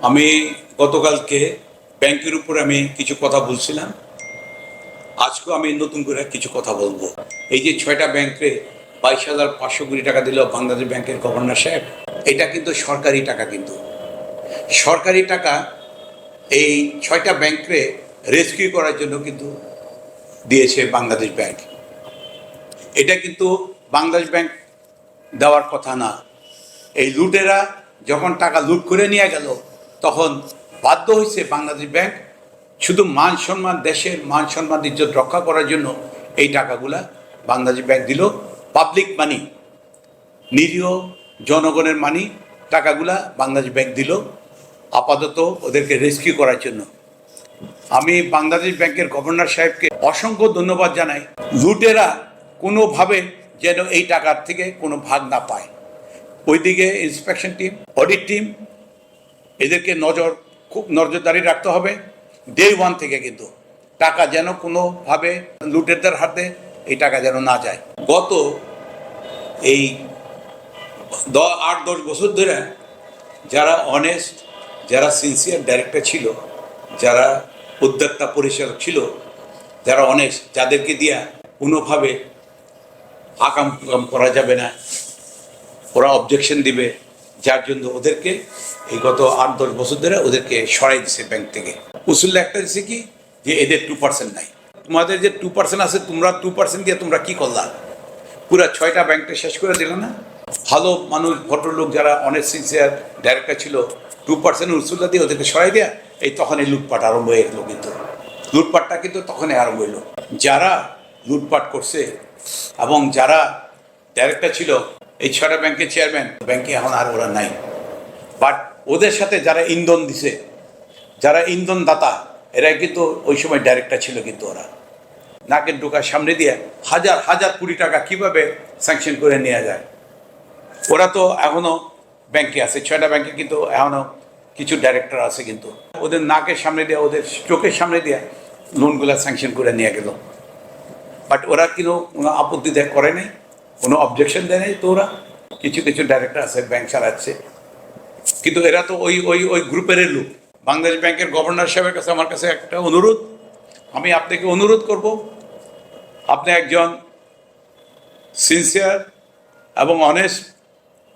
আমি গতকালকে ব্যাংকের উপরে আমি কিছু কথা বলছিলাম। আজকেও আমি নতুন করে কিছু কথা বলবো। এই যে 6টা ব্যাংকে 22,500 কোটি টাকা দিল বাংলাদেশ ব্যাংকের গভর্নর সাহেব, এটা কিন্তু সরকারি টাকা। কিন্তু সরকারি টাকা এই 6টা ব্যাংকে রেস্কিউ করার জন্য কিন্তু দিয়েছে বাংলাদেশ ব্যাংক। এটা কিন্তু বাংলাদেশ ব্যাংক দেওয়ার কথা না। এই লুটেরা যখন টাকা লুট করে নিয়ে গেল, তখন বাধ্য হয়েছে বাংলাদেশ ব্যাংক শুধু মান সম্মান, দেশের মান সম্মান ইজ্জত রক্ষা করার জন্য এই টাকাগুলা বাংলাদেশ ব্যাংক দিল। পাবলিক মানি, নিরীহ জনগণের মানি, টাকাগুলা বাংলাদেশ ব্যাংক দিল আপাতত ওদেরকে রেস্কিউ করার জন্য। আমি বাংলাদেশ ব্যাংকের গভর্নর সাহেবকে অসংখ্য ধন্যবাদ জানাই। লুটেরা কোনোভাবে যেন এই টাকার থেকে কোনো ভাগ না পায়। ওইদিকে ইন্সপেকশন টিম, অডিট টিম, এদেরকে খুব নজরদারি রাখতে হবে। ডে ওয়ান থেকে কিন্তু টাকা যেন কোনোভাবে লুটেরদের হাতে এই টাকা যেন না যায়। গত এই 8-10 বছর ধরে যারা অনেস্ট, যারা সিনসিয়ার ডাইরেক্টর ছিল, যারা উদ্যোক্তা পরিচালক ছিল, যারা অনেস্ট, যাদেরকে দিয়া কোনোভাবে আকাম করা যাবে না, ওরা অবজেকশন দিবে, যার জন্য ওদেরকে এই গত 8-10 বছর ধরে ওদেরকে সরাই দিছে ব্যাংক থেকে। উসুল্লা একটা দিছে কি, যে এদের 2% নাই। তোমাদের যে 2% আছে, তোমরা 2% দিয়ে তোমরা কি করলা? পুরা 6টা ব্যাংকটা শেষ করে দিল না? ভালো মানুষ, ভদ্রলোক, যারা অনেক সিনসিয়ার ডাইরেক্টর ছিল, 2% উসুল্লা দিয়ে ওদেরকে সরাই দেয়া, এই তখন এই লুটপাট আরম্ভ হয়ে গেল। কিন্তু লুটপাটটা কিন্তু তখনই আরম্ভ হইল। যারা লুটপাট করছে এবং যারা ডাইরেক্টর ছিল, এই 6টা ব্যাংকের চেয়ারম্যান, ব্যাংকে এখন আর ওরা নাই। বাট ওদের সাথে যারা ইন্ধন দিছে, যারা ইন্ধন দাতা, এরা কিন্তু ওই সময় ডাইরেক্টর ছিল। কিন্তু ওরা নাকের ঢোকার সামনে দিয়ে হাজার হাজার কোটি টাকা কিভাবে স্যাংশন করে নেওয়া যায়। ওরা তো এখনও ব্যাংকে আছে, 6টা ব্যাংকে কিন্তু এখনও কিছু ডাইরেক্টর আছে। কিন্তু ওদের নাকের সামনে দিয়ে, ওদের চোখের সামনে দিয়ে লোনগুলা স্যাংশন করে নিয়ে গেল। বাট ওরা কিন্তু কোনো আপত্তি করে নাই, কোনো অবজেকশন দেয় নাই। তো ওরা কিছু কিছু ডাইরেক্টর আছে, ব্যাংক চালাচ্ছে, কিন্তু এরা তো ওই ওই ওই গ্রুপের লোক। বাংলাদেশ ব্যাংকের গভর্নর সাহেবের কাছে আমার কাছে একটা অনুরোধ, আমি আপনাকে অনুরোধ করব, আপনি একজন সিনসিয়ার এবং অনেস্ট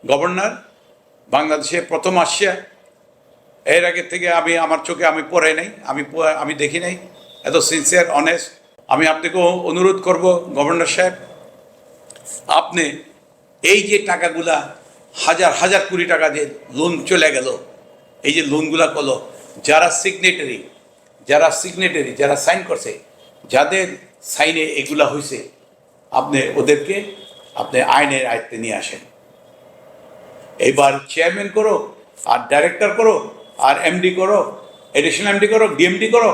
গভর্নর, বাংলাদেশে প্রথম আসছে। এর আগে থেকে আমার চোখে আমি পড়ে নাই, আমি দেখি নাই এত সিনসিয়ার অনেস্ট। আমি আপনাকে অনুরোধ করব গভর্নর সাহেব, আপনি এই যে টাকাগুলা হাজার হাজার কোটি টাকা যে লোন চলে গেল, এই যে লোনগুলা করলো, যারা সিগনেটারি, যারা সাইন করছে, যাদের সাইনে এগুলা হয়েছে, আপনি ওদেরকে আইনের আয়ত্তে নিয়ে আসেন। এবার চেয়ারম্যান করো, আর ডাইরেক্টর করো, আর এমডি করো, এডিশনাল এমডি করো, ডিএমডি করো,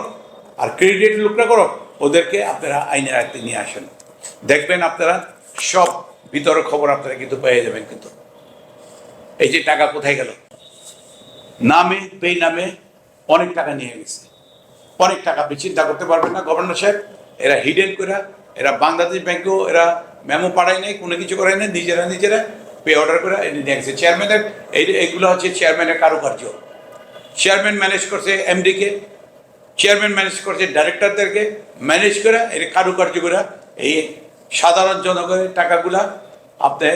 আর ক্রেডিট লোকটা করো, ওদেরকে আপনারা আইনের আয়ত্তে নিয়ে আসেন। দেখবেন আপনারা সব ভিতরের খবর আপনারা কিন্তু পেয়ে যাবেন। কিন্তু এই যে টাকা কোথায় গেল, নামে বেনামে অনেক টাকা নিয়ে গেছে, অনেক টাকা। আপনি চিন্তা করতে পারবেন না গভর্নর সাহেব, এরা হিডেন করে, এরা বাংলাদেশ ব্যাংকেও এরা মেমো পাঠায় নাই, কোনো কিছু করে নাই, নিজেরা পে অর্ডার করে নিয়ে গেছে। চেয়ারম্যানের এইগুলো হচ্ছে চেয়ারম্যানের কারুকার্য। চেয়ারম্যান ম্যানেজ করছে এমডিকে, চেয়ারম্যান ম্যানেজ করছে ডাইরেক্টরদেরকে, ম্যানেজ করে এর কারুকার্য করে এই সাধারণ জনগণের টাকাগুলা আপনি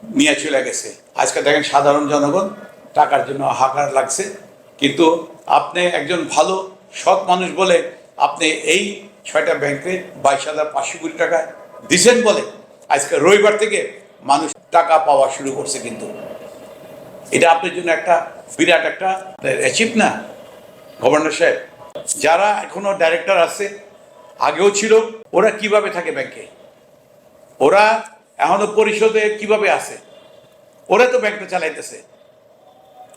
নিয়ে চলে গেছে। আজকে দেখেন সাধারণ জনগণ টাকার জন্য হাহাকার লাগছে। কিন্তু আপনি একজন ভালো সৎ মানুষ বলে আপনি এই 6টা ব্যাংকে 22,500 কোটি টাকা দিচ্ছেন বলে আজকে রবিবার থেকে মানুষ টাকা পাওয়া শুরু করছে। কিন্তু এটা আপনার জন্য একটা বিরাট একটা অ্যাচিভ না গভর্নর সাহেব? যারা এখনো ডাইরেক্টর আছে, আগেও ছিল, ওরা কিভাবে থাকে ব্যাংকে? ওরা এখনো পরিষদে কিভাবে আছে? ওরা তো ব্যাংকটা চালাইতেছে।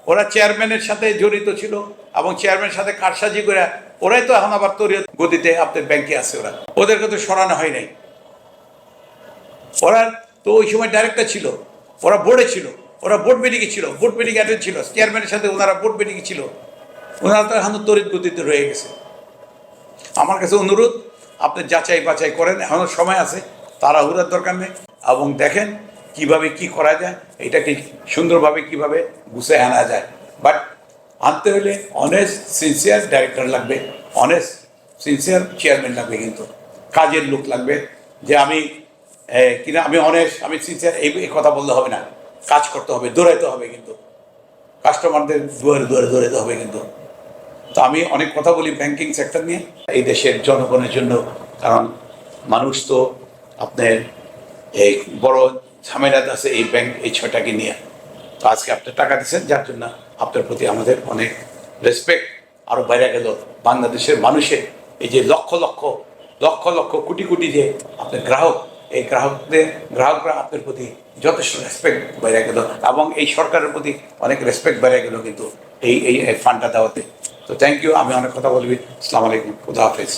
ওরা চেয়ারম্যানের সাথে জড়িত ছিল এবং চেয়ারম্যানের সাথে কারসাজি করে ওরাই তো এখন আবার তরীয় গতিতে আপনার ব্যাংকে আছে। ওদেরকে তো সরানো হয় নাই। ওরা তো ওই সময় ডাইরেক্টর ছিল, ওরা বোর্ডে ছিল, ওরা বোর্ড মিটিংয়ে ছিল, বোর্ড মিটিং অ্যাটেন্ড ছিল, চেয়ারম্যানের সাথে ওনারা বোর্ড মিটিংয়ে ছিল। ওনারা তো এখন তড়িৎ গতিতে রয়ে গেছে। আমার কাছে অনুরোধ, আপনি যাচাই বাছাই করেন, এখনও সময় আছে, তাড়াহুড়ার দরকার নেই, এবং দেখেন কিভাবে কি করা যায়, এটাকে সুন্দরভাবে কিভাবে গুছিয়ে আনা যায়। বাট আনতে হলে অনেস্ট সিনসিয়ার ডাইরেক্টর লাগবে, অনেস্ট সিনসিয়ার চেয়ারম্যান লাগবে, কিন্তু কাজের লোক লাগবে। যে আমি কিনা আমি অনেস্ট, আমি সিনসিয়ার, এই কথা বললে হবে না। কাজ করতে হবে, দৌড়াইতে হবে, কিন্তু কাস্টমারদের দুয়ারে দুয়ারে দৌড়াইতে হবে। কিন্তু তো আমি অনেক কথা বলি ব্যাংকিং সেক্টর নিয়ে এই দেশের জনগণের জন্য, কারণ মানুষ তো আপনার এই বড় ঝামেলা আছে এই ব্যাংক এই ছয়টাকে নিয়ে। তো আজকে আপনি টাকা দিচ্ছেন, যার জন্য আপনার প্রতি আমাদের অনেক রেসপেক্ট আরও বাইরে গেল। বাংলাদেশের মানুষের এই যে লক্ষ লক্ষ লক্ষ লক্ষ কোটি কোটি যে আপনার গ্রাহক, এই গ্রাহকরা আপনার প্রতি যথেষ্ট রেসপেক্ট বেড়ে গেল, এবং এই সরকারের প্রতি অনেক রেসপেক্ট বেড়ে গেল কিন্তু এই ফান্ডটা দেওয়াতে। তো থ্যাংক ইউ। আমি অনেক কথা বলবি। আসসালামু আলাইকুম, খুদা হাফেজ।